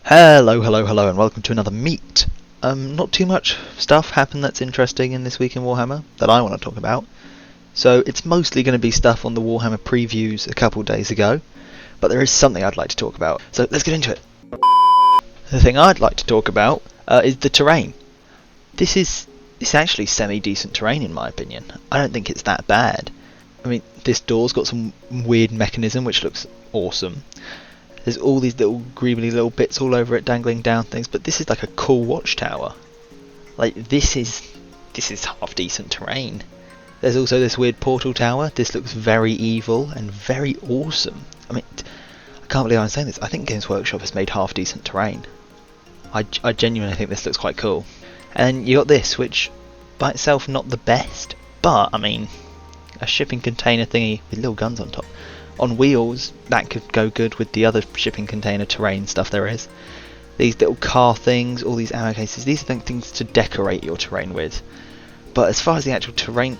Hello, and welcome to another Meet. Not too much stuff happened that's interesting in this week in Warhammer that I want to talk about. So it's mostly going to be stuff on the Warhammer previews a couple days ago, but there is something I'd like to talk about. So let's get into it. The thing I'd like to talk about is the terrain. It's actually semi-decent terrain in my opinion. I don't think it's that bad. I mean, this door's got some weird mechanism which looks awesome. There's all these little greebly little bits all over it dangling down things, but this is like a cool watchtower. Like this is half decent terrain. There's also this weird portal tower. This looks very evil and very awesome. I mean, I can't believe I'm saying this. I think Games Workshop has made half decent terrain. I genuinely think this looks quite cool. And you got this, which by itself not the best, but I mean, a shipping container thingy with little guns on top. On wheels, that could go good with the other shipping container terrain stuff there is. These little car things, all these ammo cases, these are things to decorate your terrain with. But as far as the actual terrain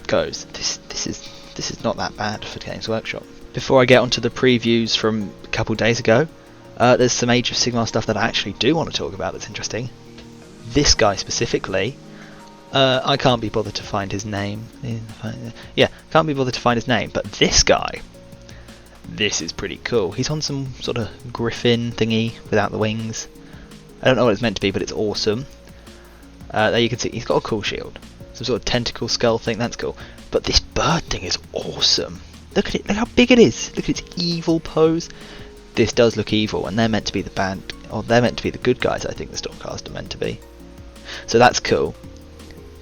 goes, this is not that bad for Games Workshop. Before I get onto the previews from a couple days ago, there's some Age of Sigmar stuff that I actually do want to talk about that's interesting. This guy specifically, I can't be bothered to find his name. Yeah, can't be bothered to find his name, but this guy, this is pretty cool. He's on some sort of griffin thingy without the wings. I don't know what it's meant to be, but it's awesome. There you can see he's got a cool shield. Some sort of tentacle skull thing, that's cool. But this bird thing is awesome. Look at it, look how big it is. Look at its evil pose. This does look evil, and they're meant to be the bad, or they're meant to be the good guys, I think the Stormcast are meant to be. So that's cool.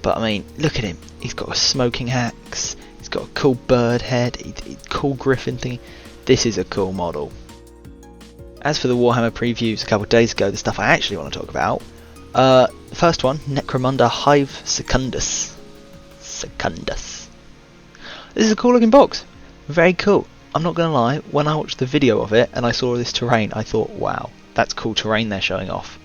But I mean, look at him. He's got a smoking axe. He's got a cool bird head. Cool griffin thing. This is a cool model. As for the Warhammer previews a couple of days ago, the stuff I actually want to talk about. The first one, Necromunda Hive Secundus. This is a cool looking box. Very cool. I'm not going to lie, when I watched the video of it and I saw this terrain, I thought, wow, that's cool terrain they're showing off.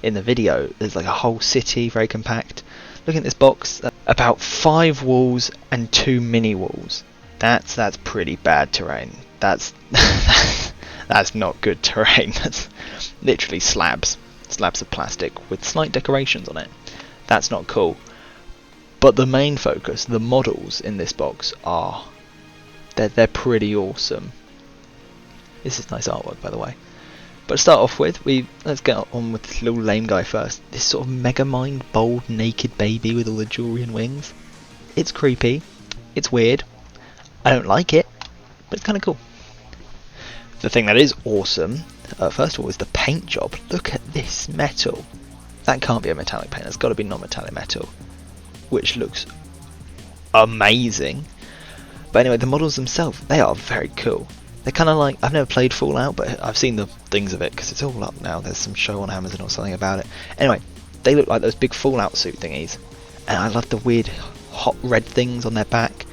In the video, there's like a whole city, very compact. Look at this box, about 5 walls and 2 mini walls. That's pretty bad terrain. That's not good terrain. That's literally slabs of plastic with slight decorations on it. That's not cool. But the main focus, the models in this box are they're pretty awesome. This is nice artwork, by the way. But to start off with, let's get on with this little lame guy first. This sort of mega mind bold naked baby with all the jewelry and wings. It's creepy. It's weird. I don't like it, but it's kind of cool. The thing that is awesome, first of all, is the paint job. Look at this metal. That can't be a metallic paint. That's got to be non-metallic metal, which looks amazing. But anyway, the models themselves, they are very cool. They're kind of like, I've never played Fallout, but I've seen the things of it because it's all up now. There's some show on Amazon or something about it. Anyway, they look like those big Fallout suit thingies, and I love the weird hot red things on their back.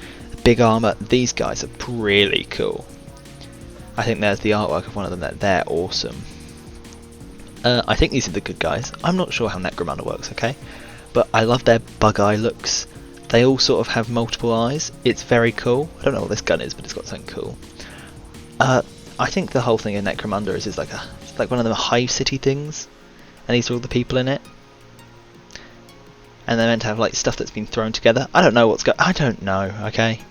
Big armor. These guys are really cool. I think there's the artwork of one of them. They're awesome. I think these are the good guys. I'm not sure how Necromunda works, okay? But I love their bug eye looks. They all sort of have multiple eyes. It's very cool. I don't know what this gun is, but it's got something cool. I think the whole thing in Necromunda is like one of the Hive City things, and these are all the people in it. And they're meant to have like stuff that's been thrown together. I don't know I don't know, okay?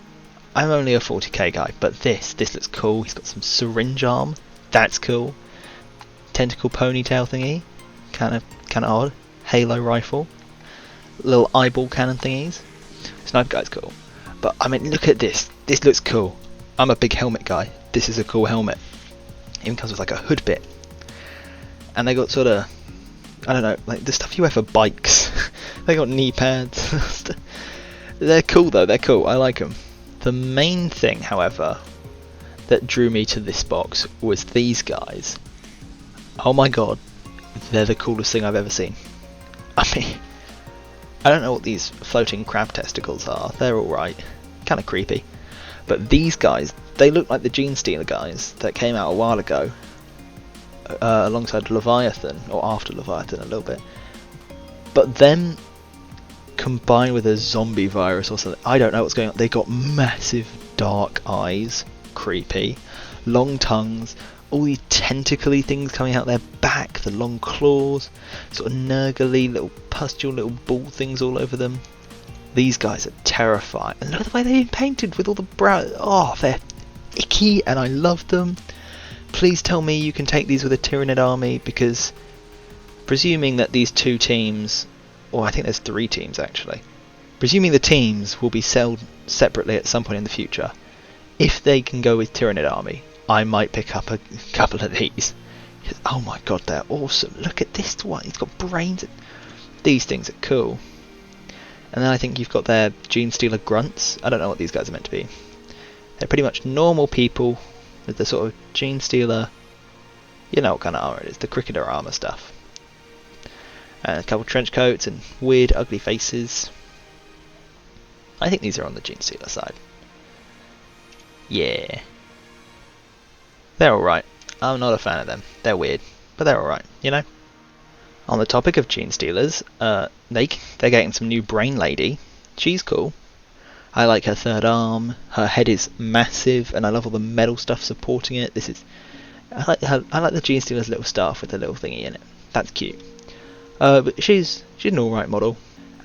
I'm only a 40k guy, but this looks cool. He's got some syringe arm. That's cool. Tentacle ponytail thingy. Kind of odd. Halo rifle. Little eyeball cannon thingies. Sniper guy's cool. But I mean, look at this. This looks cool. I'm a big helmet guy. This is a cool helmet. Even comes with like a hood bit. And they got sort of, I don't know, like the stuff you wear for bikes. They got knee pads. They're cool though, they're cool, I like them. The main thing, however, that drew me to this box was these guys. Oh my god, they're the coolest thing I've ever seen. I mean, I don't know what these floating crab testicles are, they're alright. Kinda creepy. But these guys, they look like the Gene Stealer guys that came out a while ago. Alongside Leviathan, or after Leviathan a little bit. But them combined with a zombie virus or something, I don't know what's going on. They got massive dark eyes, creepy, long tongues, all these tentacly things coming out their back, the long claws, sort of nurgly little pustule little ball things all over them. These guys are terrifying. And look at the way they've been painted with all the brow. Oh, they're icky and I love them. Please tell me you can take these with a Tyranid army, because presuming that these two teams, or I think there's 3 teams actually, presuming the teams will be sold separately at some point in the future, if they can go with Tyranid army, I might pick up a couple of these. Oh my god, they're awesome. Look at this one, he's got brains. These things are cool. And then I think you've got their Gene Stealer grunts. I don't know what these guys are meant to be. They're pretty much normal people with the sort of Gene Stealer, you know what kind of armor it is, the cricketer armor stuff. And a couple trench coats and weird ugly faces. I think these are on the Gene Stealer side. Yeah. They're alright. I'm not a fan of them. They're weird, but they're alright, you know? On the topic of Gene Stealers, they're getting some new Brain Lady. She's cool. I like her third arm. Her head is massive, and I love all the metal stuff supporting it. I like the Gene Stealer's little staff with the little thingy in it. That's cute. But she's an alright model.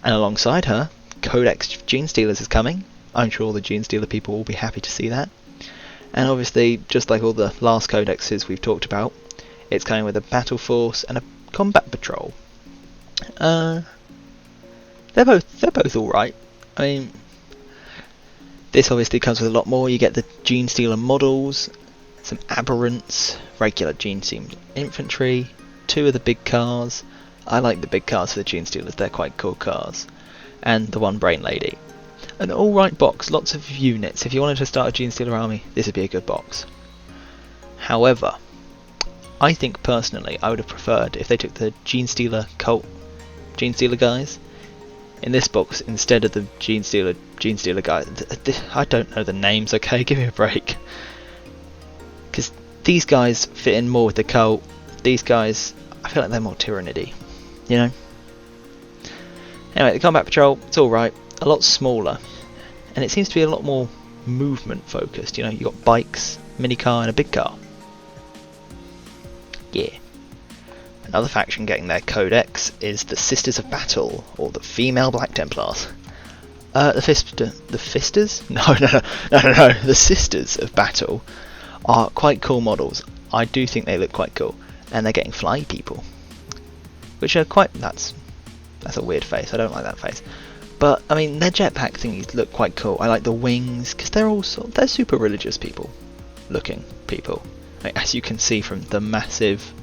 And alongside her, Codex Gene Stealers is coming. I'm sure all the Gene Stealer people will be happy to see that. And obviously, just like all the last codexes we've talked about, it's coming with a battle force and a combat patrol. They're both alright. I mean, this obviously comes with a lot more. You get the Gene Stealer models, some aberrants, regular Gene Stealer infantry, 2 of the big cars. I like the big cars for the Gene Stealers, they're quite cool cars. And the 1 Brain Lady. An alright box, lots of units. If you wanted to start a Gene Stealer army, this would be a good box. However, I think personally I would have preferred if they took the Gene Stealer cult, Gene Stealer guys, in this box instead of the Gene Stealer guys. I don't know the names, okay, give me a break. Because these guys fit in more with the cult. These guys, I feel like they're more Tyranidy, you know? Anyway, the combat patrol, it's alright, a lot smaller, and it seems to be a lot more movement focused, you know, you got bikes, minicar and a big car. Yeah. Another faction getting their codex is the Sisters of Battle, or the Female Black Templars. The Fisters? No, the Sisters of Battle are quite cool models. I do think they look quite cool, and they're getting fly people, which are quite, that's a weird face, I don't like that face. But, I mean, their jetpack thingies look quite cool. I like the wings, because they're super religious looking people. Like, as you can see from the massive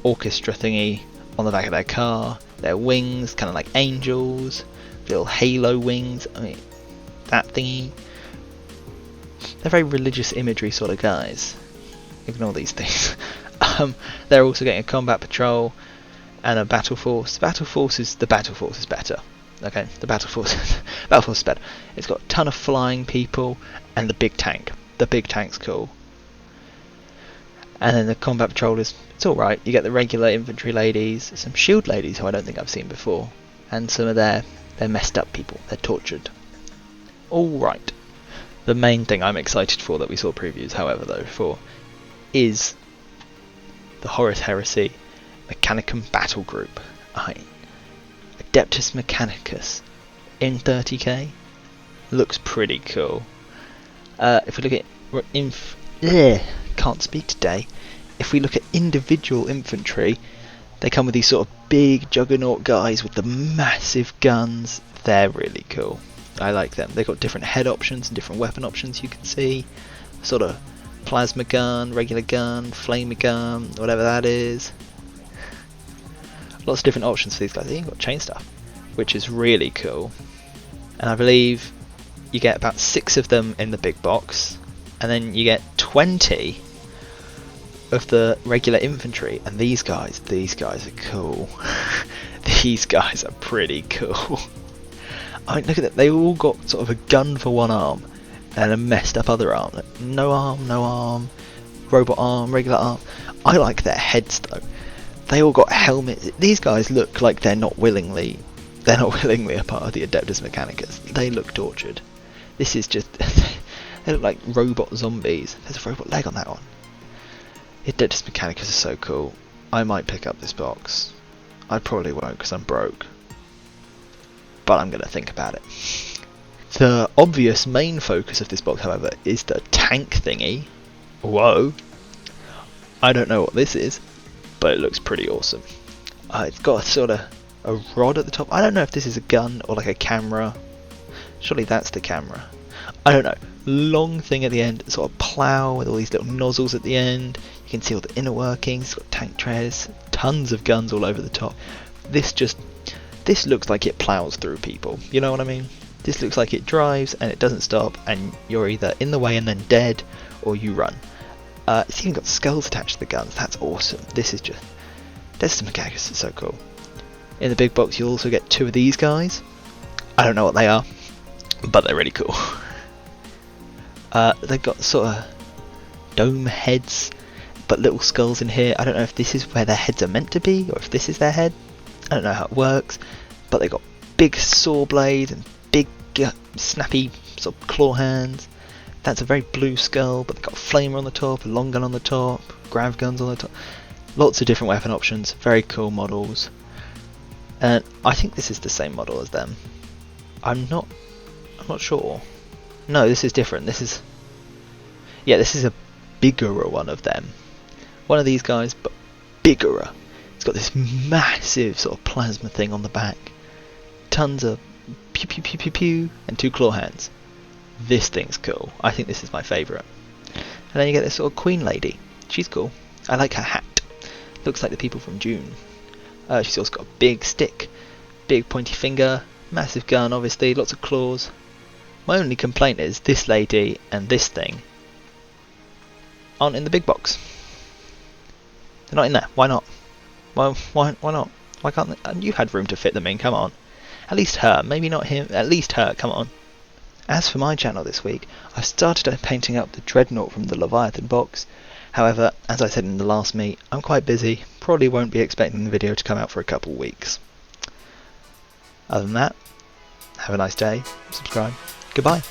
orchestra thingy on the back of their car, their wings, kind of like angels, little halo wings, I mean, that thingy. They're very religious imagery sort of guys. Ignore these things. They're also getting a combat patrol and a battle force. The battle force is better. Okay, the battle force is better. It's got a ton of flying people and the big tank. The big tank's cool. And then the combat patrol it's alright. You get the regular infantry ladies, some shield ladies who I don't think I've seen before, and some of their messed up people. They're tortured. Alright. The main thing I'm excited for that we saw previews, however, is the Horus Heresy Mechanicum Battle Group. Adeptus Mechanicus in 30k looks pretty cool. If we look at can't speak today. If we look at individual infantry, they come with these sort of big juggernaut guys with the massive guns. They're really cool. I like them. They've got different head options and different weapon options you can see. Sort of plasma gun, regular gun, flamer gun, whatever that is. Lots of different options for these guys. They've even got chain stuff, which is really cool. And I believe you get about 6 of them in the big box, and then you get 20 of the regular infantry. And these guys are cool. These guys are pretty cool. I mean, look at that. They all got sort of a gun for one arm and a messed up other arm. Like, no arm, robot arm, regular arm. I like their heads though. They all got helmets. These guys look like they're not willingly a part of the Adeptus Mechanicus. They look tortured. This is just they look like robot zombies. There's a robot leg on that one. Eclipse Mechanicus is so cool. I might pick up this box. I probably won't because I'm broke. But I'm going to think about it. The obvious main focus of this box, however, is the tank thingy. Whoa. I don't know what this is, but it looks pretty awesome. It's got a sort of a rod at the top. I don't know if this is a gun or like a camera. Surely that's the camera. I don't know. Long thing at the end, sort of plough with all these little nozzles at the end. You can see all the inner workings. It's got tank treads, tons of guns all over the top. This looks like it ploughs through people. You know what I mean? This looks like it drives and it doesn't stop, and you're either in the way and then dead, or you run. It's even got skulls attached to the guns. That's awesome. This is Mechanicus is so cool. In the big box, you'll also get two of these guys. I don't know what they are, but they're really cool. They've got sort of dome heads, but little skulls in here. I don't know if this is where their heads are meant to be, or if this is their head. I don't know how it works, but they've got big saw blades and big snappy sort of claw hands. That's a very blue skull, but they've got a flamer on the top, a long gun on the top, grav guns on the top. Lots of different weapon options, very cool models. And I think this is the same model as them. I'm not sure. No, this is different. This is a bigger one of them. One of these guys, but bigger. It's got this massive sort of plasma thing on the back. Tons of pew pew pew pew pew and two claw hands. This thing's cool. I think this is my favourite. And then you get this sort of queen lady. She's cool. I like her hat. Looks like the people from June. She's also got a big stick, big pointy finger, massive gun obviously, lots of claws. My only complaint is this lady and this thing aren't in the big box. They're not in there. Why not? Why not? Why can't they? And you had room to fit them in, come on. At least her, maybe not him, at least her, come on. As for my channel this week, I've started painting up the Dreadnought from the Leviathan box. However, as I said in the last meet, I'm quite busy, probably won't be expecting the video to come out for a couple weeks. Other than that, have a nice day, subscribe, goodbye.